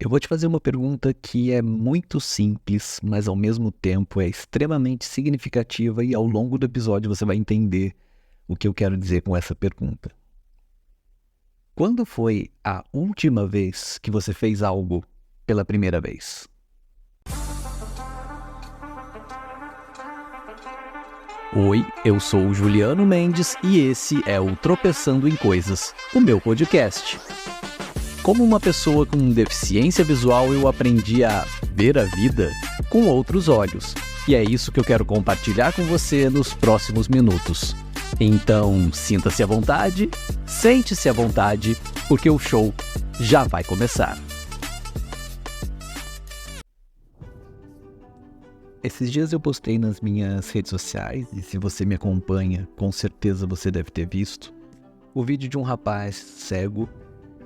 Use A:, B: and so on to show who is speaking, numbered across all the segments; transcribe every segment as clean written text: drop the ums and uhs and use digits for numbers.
A: Eu vou te fazer uma pergunta que é muito simples, mas ao mesmo tempo é extremamente significativa e ao longo do episódio você vai entender o que eu quero dizer com essa pergunta. Quando foi a última vez que você fez algo pela primeira vez? Oi, eu sou o Juliano Mendes e esse é o Tropeçando em Coisas, o meu podcast. Como uma pessoa com deficiência visual, eu aprendi a ver a vida com outros olhos. E é isso que eu quero compartilhar com você nos próximos minutos. Então, sinta-se à vontade, sente-se à vontade, porque o show já vai começar. Esses dias eu postei nas minhas redes sociais, e se você me acompanha, com certeza você deve ter visto, o vídeo de um rapaz cego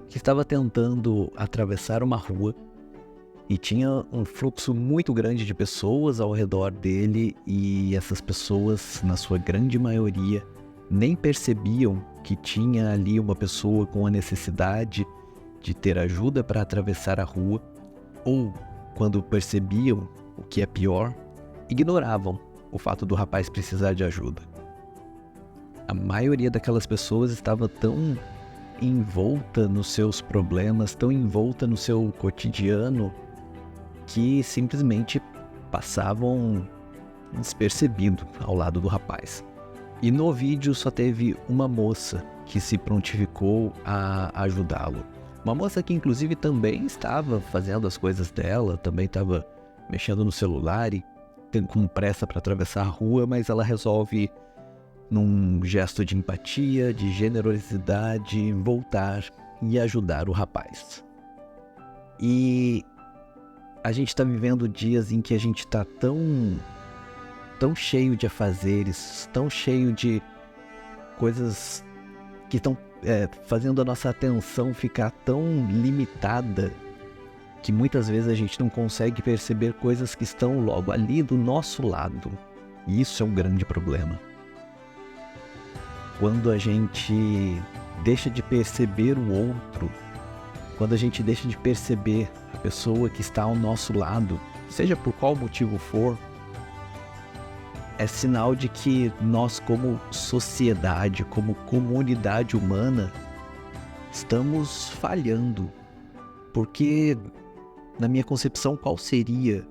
A: que estava tentando atravessar uma rua e tinha um fluxo muito grande de pessoas ao redor dele e essas pessoas, na sua grande maioria, nem percebiam que tinha ali uma pessoa com a necessidade de ter ajuda para atravessar a rua, ou, quando percebiam, o que é pior, ignoravam o fato do rapaz precisar de ajuda. A maioria daquelas pessoas estava tão envolta nos seus problemas, tão envolta no seu cotidiano, que simplesmente passavam despercebido ao lado do rapaz. E no vídeo só teve uma moça que se prontificou a ajudá-lo. Uma moça que inclusive também estava fazendo as coisas dela, também estava mexendo no celular e com pressa para atravessar a rua, mas ela resolve, num gesto de empatia, de generosidade, voltar e ajudar o rapaz. E a gente está vivendo dias em que a gente está tão cheio de afazeres, tão cheio de coisas que estão fazendo a nossa atenção ficar tão limitada, que muitas vezes a gente não consegue perceber coisas que estão logo ali do nosso lado. E isso é um grande problema. Quando a gente deixa de perceber o outro, quando a gente deixa de perceber a pessoa que está ao nosso lado, seja por qual motivo for, é sinal de que nós, como sociedade, como comunidade humana, estamos falhando. Porque, na minha concepção, qual seria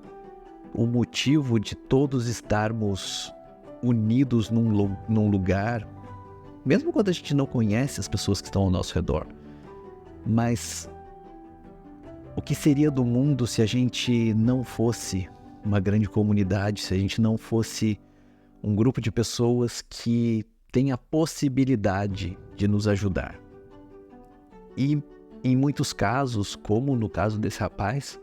A: o motivo de todos estarmos unidos num lugar, mesmo quando a gente não conhece as pessoas que estão ao nosso redor? Mas o que seria do mundo se a gente não fosse uma grande comunidade, se a gente não fosse um grupo de pessoas que tem a possibilidade de nos ajudar? E em muitos casos, como no caso desse rapaz,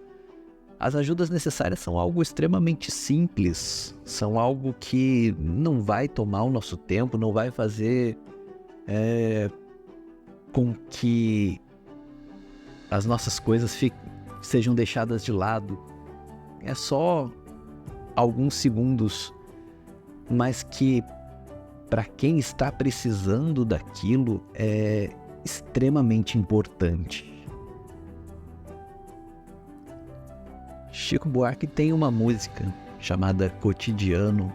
A: as ajudas necessárias são algo extremamente simples, são algo que não vai tomar o nosso tempo, não vai fazer com que as nossas coisas sejam deixadas de lado. É só alguns segundos, mas que para quem está precisando daquilo é extremamente importante. Chico Buarque tem uma música chamada Cotidiano,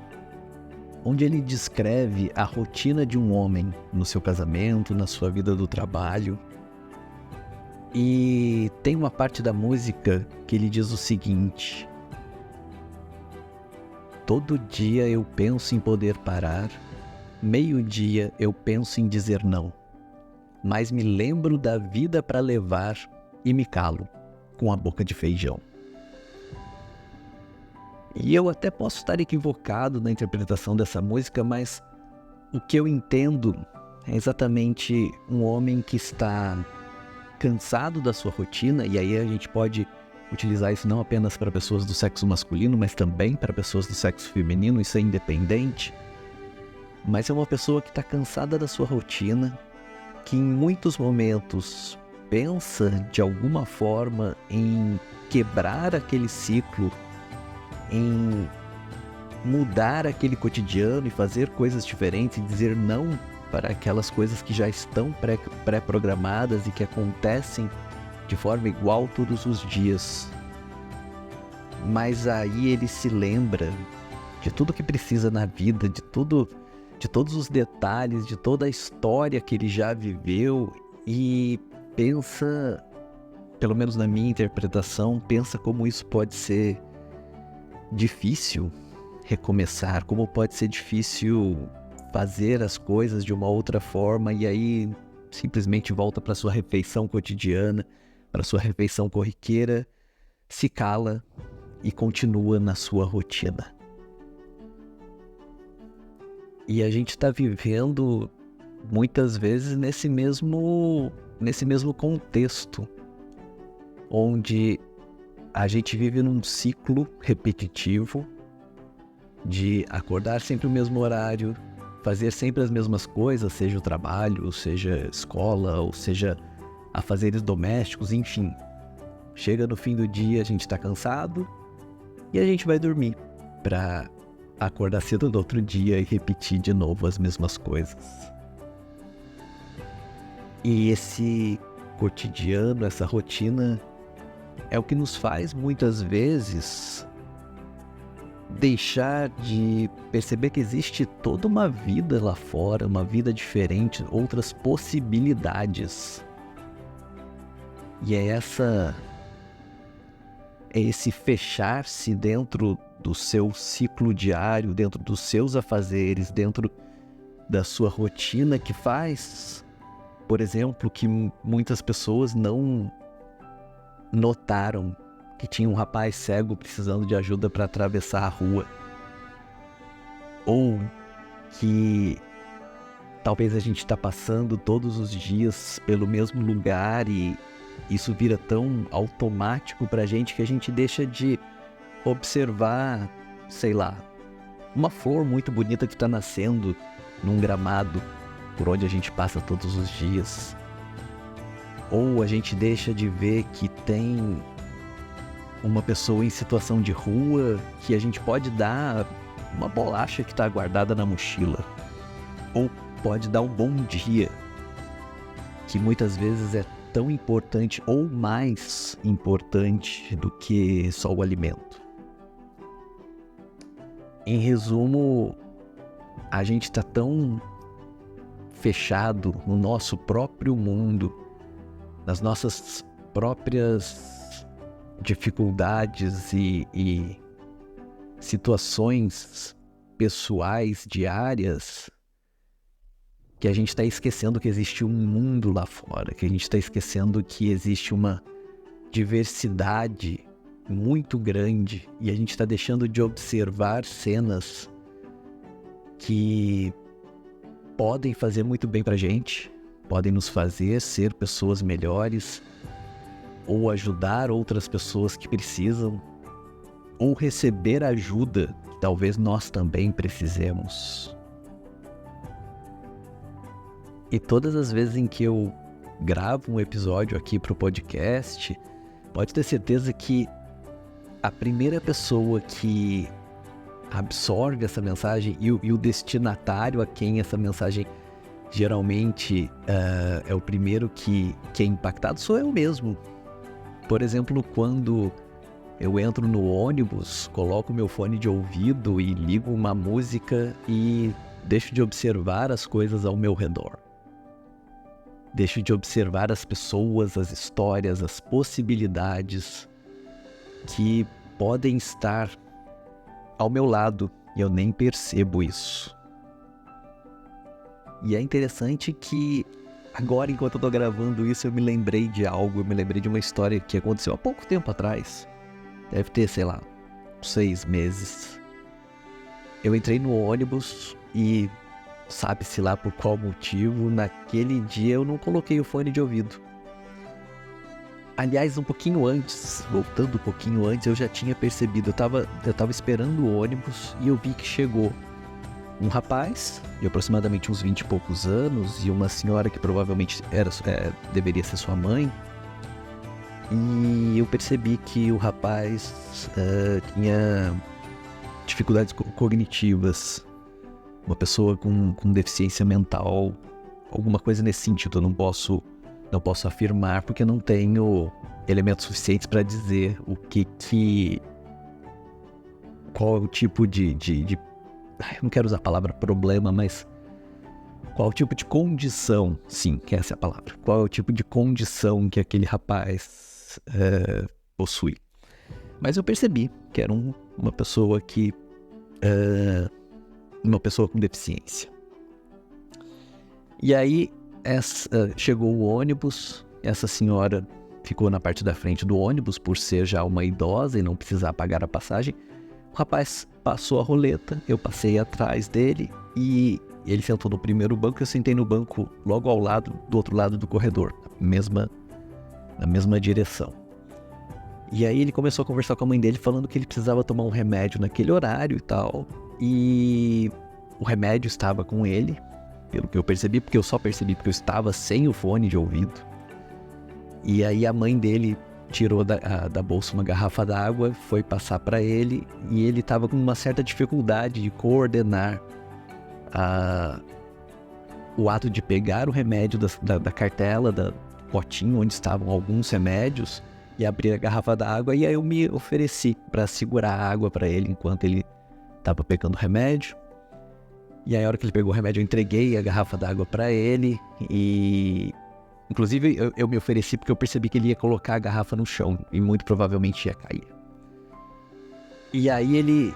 A: onde ele descreve a rotina de um homem no seu casamento, na sua vida do trabalho. E tem uma parte da música que ele diz o seguinte: todo dia eu penso em poder parar, meio-dia eu penso em dizer não, mas me lembro da vida para levar e me calo com a boca de feijão. E eu até posso estar equivocado na interpretação dessa música, mas o que eu entendo é exatamente um homem que está cansado da sua rotina, e aí a gente pode utilizar isso não apenas para pessoas do sexo masculino, mas também para pessoas do sexo feminino, isso é independente. Mas é uma pessoa que está cansada da sua rotina, que em muitos momentos pensa de alguma forma em quebrar aquele ciclo, em mudar aquele cotidiano e fazer coisas diferentes e dizer não para aquelas coisas que já estão pré-programadas e que acontecem de forma igual todos os dias. Mas aí ele se lembra de tudo que precisa na vida, de todos os detalhes, de toda a história que ele já viveu e pensa, pelo menos na minha interpretação, pensa como isso pode ser difícil recomeçar, como pode ser difícil fazer as coisas de uma outra forma e aí simplesmente volta para sua refeição cotidiana, para sua refeição corriqueira, se cala e continua na sua rotina. E a gente está vivendo muitas vezes nesse mesmo contexto, onde a gente vive num ciclo repetitivo de acordar sempre no mesmo horário, fazer sempre as mesmas coisas, seja o trabalho, seja escola, ou seja afazeres domésticos, enfim. Chega no fim do dia, a gente está cansado e a gente vai dormir para acordar cedo no outro dia e repetir de novo as mesmas coisas. E esse cotidiano, essa rotina, é o que nos faz muitas vezes deixar de perceber que existe toda uma vida lá fora, uma vida diferente, outras possibilidades. E é esse fechar-se dentro do seu ciclo diário, dentro dos seus afazeres, dentro da sua rotina que faz, por exemplo, que muitas pessoas não notaram que tinha um rapaz cego precisando de ajuda para atravessar a rua. Ou que talvez a gente está passando todos os dias pelo mesmo lugar e isso vira tão automático para a gente que a gente deixa de observar, sei lá, uma flor muito bonita que está nascendo num gramado por onde a gente passa todos os dias. Ou a gente deixa de ver que tem uma pessoa em situação de rua que a gente pode dar uma bolacha que está guardada na mochila. Ou pode dar um bom dia, que muitas vezes é tão importante ou mais importante do que só o alimento. Em resumo, a gente está tão fechado no nosso próprio mundo, nas nossas próprias dificuldades e situações pessoais diárias, que a gente está esquecendo que existe um mundo lá fora, que a gente está esquecendo que existe uma diversidade muito grande e a gente está deixando de observar cenas que podem fazer muito bem pra gente, podem nos fazer ser pessoas melhores, ou ajudar outras pessoas que precisam, ou receber ajuda que talvez nós também precisemos. E todas as vezes em que eu gravo um episódio aqui pro podcast, pode ter certeza que a primeira pessoa que absorve essa mensagem e o destinatário a quem essa mensagem geralmente é o primeiro que é impactado sou eu mesmo. Por exemplo, quando eu entro no ônibus, coloco meu fone de ouvido e ligo uma música e deixo de observar as coisas ao meu redor. Deixo de observar as pessoas, as histórias, as possibilidades que podem estar ao meu lado e eu nem percebo isso. E é interessante que agora, enquanto eu tô gravando isso, eu me lembrei de algo, eu me lembrei de uma história que aconteceu há pouco tempo atrás. Deve ter, sei lá, 6 meses. Eu entrei no ônibus e, sabe-se lá por qual motivo, naquele dia eu não coloquei o fone de ouvido. Aliás, um pouquinho antes, voltando um pouquinho antes, eu já tinha percebido, eu tava esperando o ônibus e eu vi que chegou um rapaz de aproximadamente uns 20 e poucos anos e uma senhora que provavelmente deveria ser sua mãe. E eu percebi que o rapaz tinha dificuldades cognitivas, uma pessoa com deficiência mental, alguma coisa nesse sentido. Eu não posso Não posso afirmar porque não tenho elementos suficientes para dizer qual é o tipo de... Eu não quero usar a palavra problema, mas qual é o tipo de condição, sim, que essa é a palavra. Qual é o tipo de condição que aquele rapaz possui. Mas eu percebi que era uma pessoa uma pessoa com deficiência. E aí chegou o ônibus, essa senhora ficou na parte da frente do ônibus por ser já uma idosa e não precisar pagar a passagem. O rapaz passou a roleta, eu passei atrás dele e ele sentou no primeiro banco, eu sentei no banco logo ao lado, do outro lado do corredor, na mesma direção. E aí ele começou a conversar com a mãe dele, falando que ele precisava tomar um remédio naquele horário e tal. E o remédio estava com ele, pelo que eu percebi, porque eu só percebi porque eu estava sem o fone de ouvido. E aí a mãe dele tirou da bolsa uma garrafa d'água, foi passar para ele, e ele estava com uma certa dificuldade de coordenar o ato de pegar o remédio da cartela, do potinho onde estavam alguns remédios, e abrir a garrafa d'água. E aí eu me ofereci para segurar a água para ele enquanto ele estava pegando o remédio. E aí a hora que ele pegou o remédio eu entreguei a garrafa d'água para ele e... Inclusive eu me ofereci porque eu percebi que ele ia colocar a garrafa no chão e muito provavelmente ia cair. E aí ele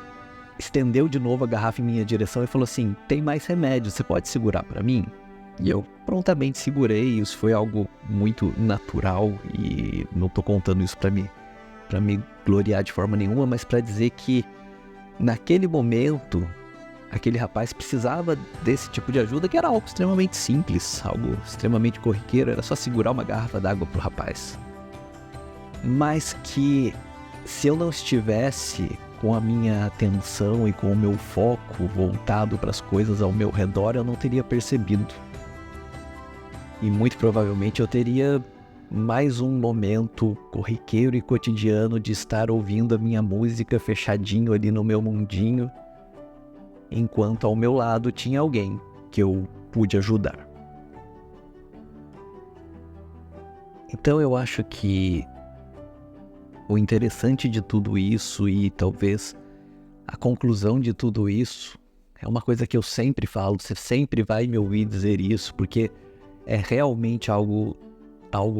A: estendeu de novo a garrafa em minha direção e falou assim: tem mais remédio, você pode segurar para mim? E eu prontamente segurei. Isso foi algo muito natural e não tô contando isso para me gloriar de forma nenhuma, mas para dizer que naquele momento aquele rapaz precisava desse tipo de ajuda, que era algo extremamente simples, algo extremamente corriqueiro, era só segurar uma garrafa d'água pro rapaz. Mas que se eu não estivesse com a minha atenção e com o meu foco voltado para as coisas ao meu redor, eu não teria percebido. E muito provavelmente eu teria mais um momento corriqueiro e cotidiano de estar ouvindo a minha música fechadinho ali no meu mundinho, enquanto ao meu lado tinha alguém que eu pude ajudar. Então eu acho que o interessante de tudo isso, e talvez a conclusão de tudo isso, é uma coisa que eu sempre falo, você sempre vai me ouvir dizer isso, porque é realmente algo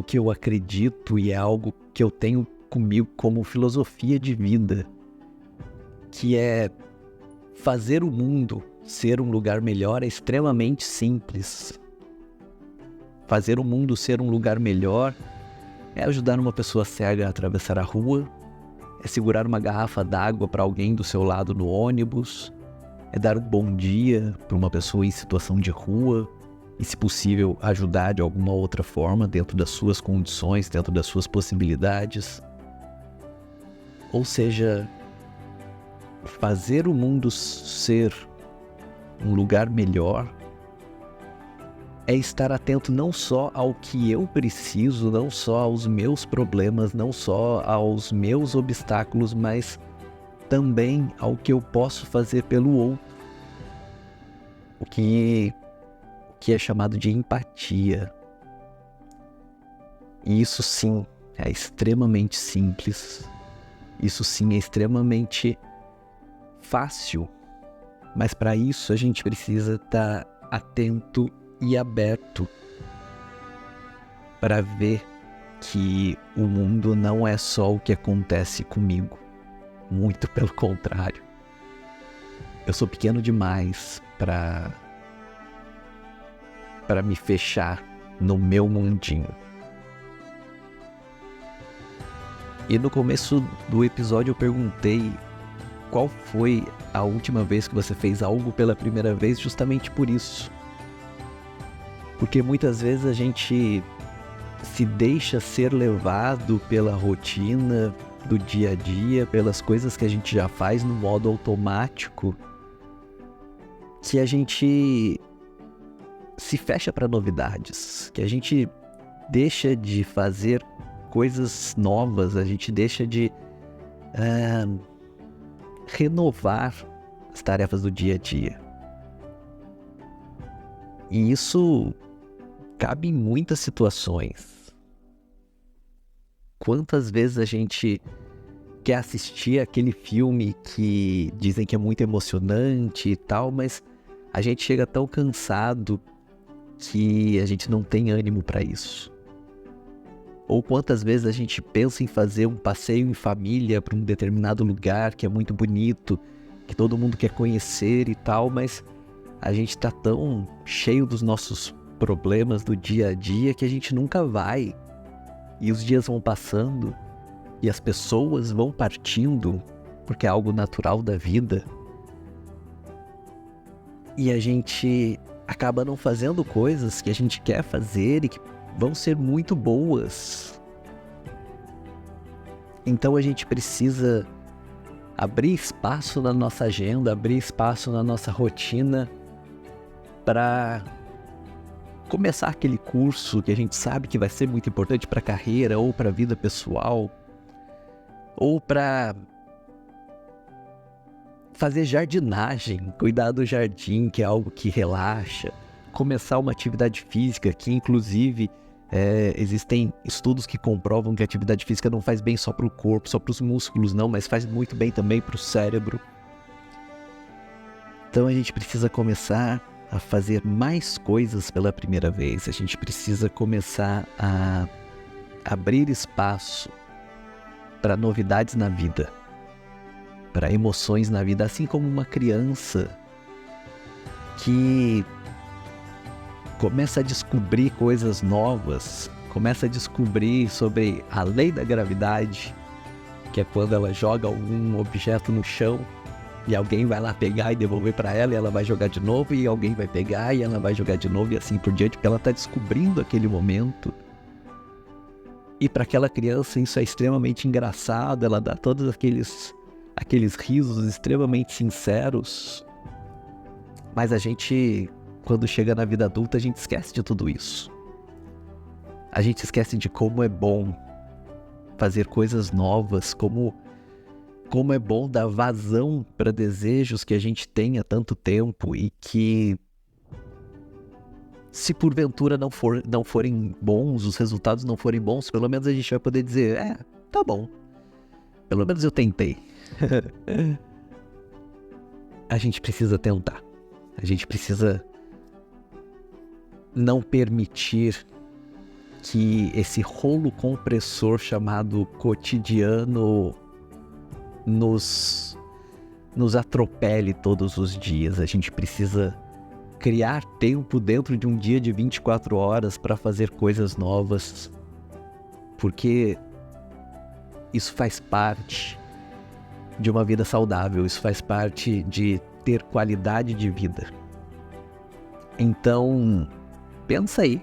A: que eu acredito e é algo que eu tenho comigo como filosofia de vida, que é: fazer o mundo ser um lugar melhor é extremamente simples. Fazer o mundo ser um lugar melhor é ajudar uma pessoa cega a atravessar a rua, é segurar uma garrafa d'água para alguém do seu lado no ônibus, é dar um bom dia para uma pessoa em situação de rua e, se possível, ajudar de alguma outra forma dentro das suas condições, dentro das suas possibilidades. Ou seja, fazer o mundo ser um lugar melhor é estar atento não só ao que eu preciso, não só aos meus problemas, não só aos meus obstáculos, mas também ao que eu posso fazer pelo outro. O que é chamado de empatia. E isso sim é extremamente simples. Isso sim é extremamente fácil, mas para isso a gente precisa estar atento e aberto para ver que o mundo não é só o que acontece comigo, muito pelo contrário. Eu sou pequeno demais para me fechar no meu mundinho. E no começo do episódio eu perguntei qual foi a última vez que você fez algo pela primeira vez, justamente por isso. Porque muitas vezes a gente se deixa ser levado pela rotina do dia a dia, pelas coisas que a gente já faz no modo automático, que a gente se fecha para novidades, que a gente deixa de fazer coisas novas, a gente deixa de renovar as tarefas do dia a dia. E isso cabe em muitas situações. Quantas vezes a gente quer assistir aquele filme que dizem que é muito emocionante e tal, mas a gente chega tão cansado que a gente não tem ânimo para isso. Ou quantas vezes a gente pensa em fazer um passeio em família para um determinado lugar que é muito bonito, que todo mundo quer conhecer e tal, mas a gente tá tão cheio dos nossos problemas do dia a dia que a gente nunca vai. E os dias vão passando e as pessoas vão partindo, porque é algo natural da vida. E a gente acaba não fazendo coisas que a gente quer fazer e que vão ser muito boas. Então a gente precisa abrir espaço na nossa agenda, abrir espaço na nossa rotina para começar aquele curso que a gente sabe que vai ser muito importante para a carreira ou para a vida pessoal, ou para fazer jardinagem, cuidar do jardim, que é algo que relaxa, começar uma atividade física, que inclusive existem estudos que comprovam que a atividade física não faz bem só para o corpo, só para os músculos não, mas faz muito bem também para o cérebro. Então a gente precisa começar a fazer mais coisas pela primeira vez, a gente precisa começar a abrir espaço para novidades na vida, para emoções na vida, assim como uma criança que começa a descobrir coisas novas, começa a descobrir sobre a lei da gravidade, que é quando ela joga algum objeto no chão e alguém vai lá pegar e devolver para ela, e ela vai jogar de novo, e alguém vai pegar e ela vai jogar de novo, e assim por diante, porque ela está descobrindo aquele momento. E para aquela criança isso é extremamente engraçado, ela dá todos aqueles risos extremamente sinceros, mas a gente, quando chega na vida adulta, a gente esquece de tudo isso. A gente esquece de como é bom fazer coisas novas, como é bom dar vazão para desejos que a gente tem há tanto tempo e que, se porventura não forem bons, os resultados não forem bons, pelo menos a gente vai poder dizer, tá bom, pelo menos eu tentei. A gente precisa tentar, a gente precisa não permitir que esse rolo compressor chamado cotidiano nos atropele todos os dias. A gente precisa criar tempo dentro de um dia de 24 horas para fazer coisas novas, porque isso faz parte de uma vida saudável, isso faz parte de ter qualidade de vida. Então, pensa aí,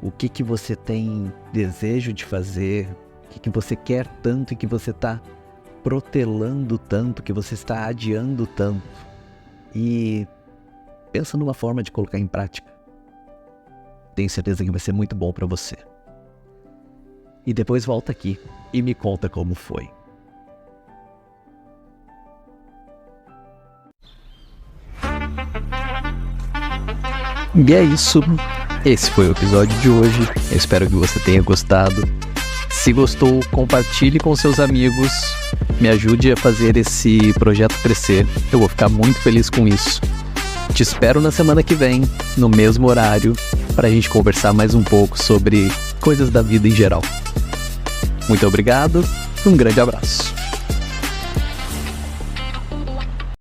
A: o que você tem desejo de fazer, o que você quer tanto e que você está protelando tanto, que você está adiando tanto, e pensa numa forma de colocar em prática. Tenho certeza que vai ser muito bom para você. E depois volta aqui e me conta como foi. E é isso. Esse foi o episódio de hoje. Eu espero que você tenha gostado. Se gostou, compartilhe com seus amigos. Me ajude a fazer esse projeto crescer. Eu vou ficar muito feliz com isso. Te espero na semana que vem, no mesmo horário, para a gente conversar mais um pouco sobre coisas da vida em geral. Muito obrigado, um grande abraço.